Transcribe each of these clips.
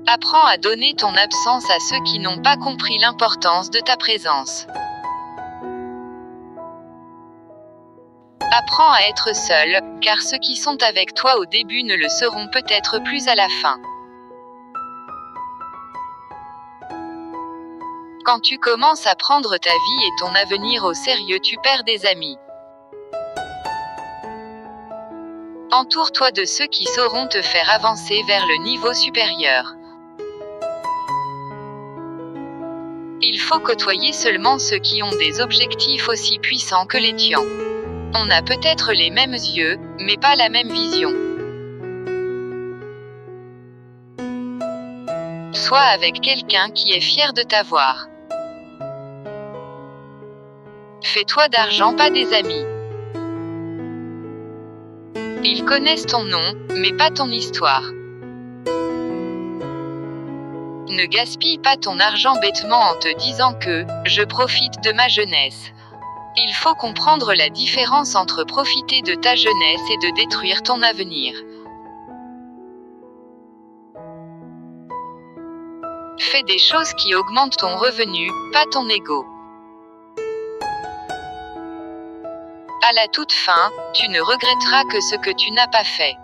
Apprends à donner ton absence à ceux qui n'ont pas compris l'importance de ta présence. Apprends à être seul, car ceux qui sont avec toi au début ne le seront peut-être plus à la fin. Quand tu commences à prendre ta vie et ton avenir au sérieux, tu perds des amis. Entoure-toi de ceux qui sauront te faire avancer vers le niveau supérieur. Il faut côtoyer seulement ceux qui ont des objectifs aussi puissants que les tiens. On a peut-être les mêmes yeux, mais pas la même vision. Sois avec quelqu'un qui est fier de t'avoir. Fais-toi d'argent, pas des amis. Ils connaissent ton nom, mais pas ton histoire. Ne gaspille pas ton argent bêtement en te disant que « je profite de ma jeunesse ». Il faut comprendre la différence entre profiter de ta jeunesse et de détruire ton avenir. Fais des choses qui augmentent ton revenu, pas ton ego. À la toute fin, tu ne regretteras que ce que tu n'as pas fait.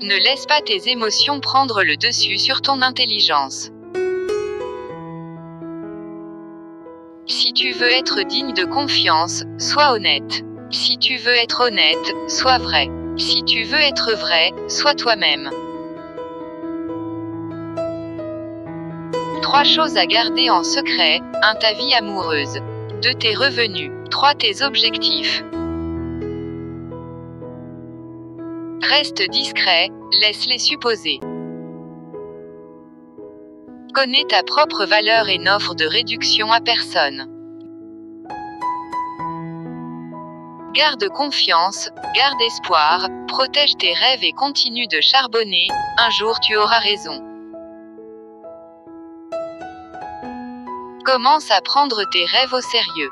Ne laisse pas tes émotions prendre le dessus sur ton intelligence. Si tu veux être digne de confiance, sois honnête. Si tu veux être honnête, sois vrai. Si tu veux être vrai, sois toi-même. 3 choses à garder en secret. 1. Ta vie amoureuse. 2. Tes revenus. 3. Tes objectifs. Reste discret, laisse-les supposer. Connais ta propre valeur et n'offre de réduction à personne. Garde confiance, garde espoir, protège tes rêves et continue de charbonner, un jour tu auras raison. Commence à prendre tes rêves au sérieux.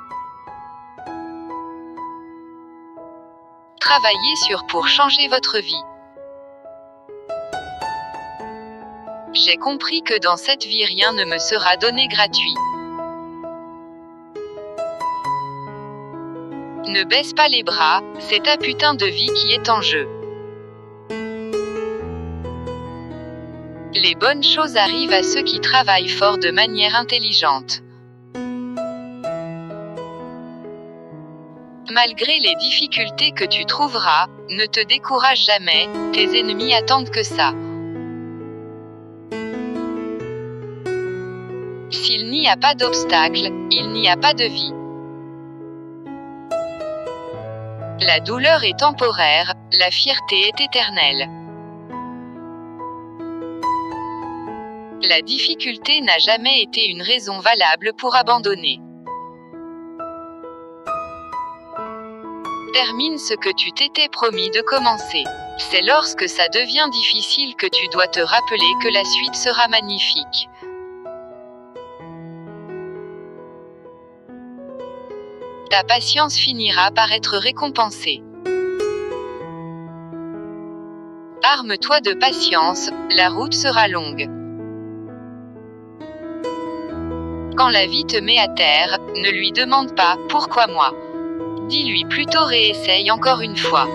Travaillez pour changer votre vie. J'ai compris que dans cette vie rien ne me sera donné gratuit. Ne baisse pas les bras, c'est ta putain de vie qui est en jeu. Les bonnes choses arrivent à ceux qui travaillent fort de manière intelligente. Malgré les difficultés que tu trouveras, ne te décourage jamais, tes ennemis attendent que ça. S'il n'y a pas d'obstacle, il n'y a pas de vie. La douleur est temporaire, la fierté est éternelle. La difficulté n'a jamais été une raison valable pour abandonner. Termine ce que tu t'étais promis de commencer. C'est lorsque ça devient difficile que tu dois te rappeler que la suite sera magnifique. Ta patience finira par être récompensée. Arme-toi de patience, la route sera longue. Quand la vie te met à terre, ne lui demande pas « Pourquoi moi ?». Dis-lui plutôt « Réessaye encore une fois ».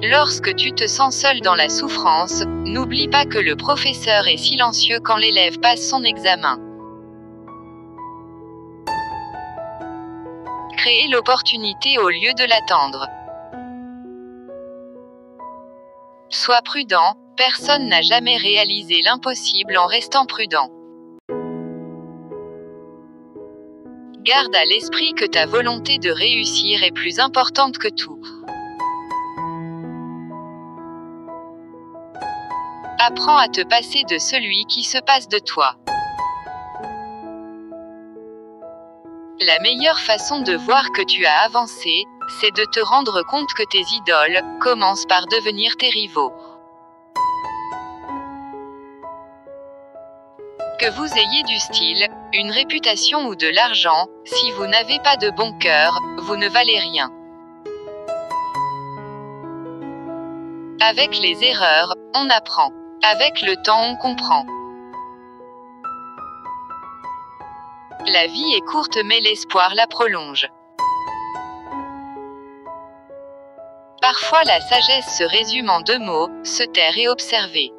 Lorsque tu te sens seul dans la souffrance, n'oublie pas que le professeur est silencieux quand l'élève passe son examen. Créer l'opportunité au lieu de l'attendre. Sois prudent, personne n'a jamais réalisé l'impossible en restant prudent. Garde à l'esprit que ta volonté de réussir est plus importante que tout. Apprends à te passer de celui qui se passe de toi. La meilleure façon de voir que tu as avancé, c'est de te rendre compte que tes idoles commencent par devenir tes rivaux. Que vous ayez du style, une réputation ou de l'argent, si vous n'avez pas de bon cœur, vous ne valez rien. Avec les erreurs, on apprend. Avec le temps, on comprend. La vie est courte mais l'espoir la prolonge. Parfois la sagesse se résume en 2 mots, se taire et observer.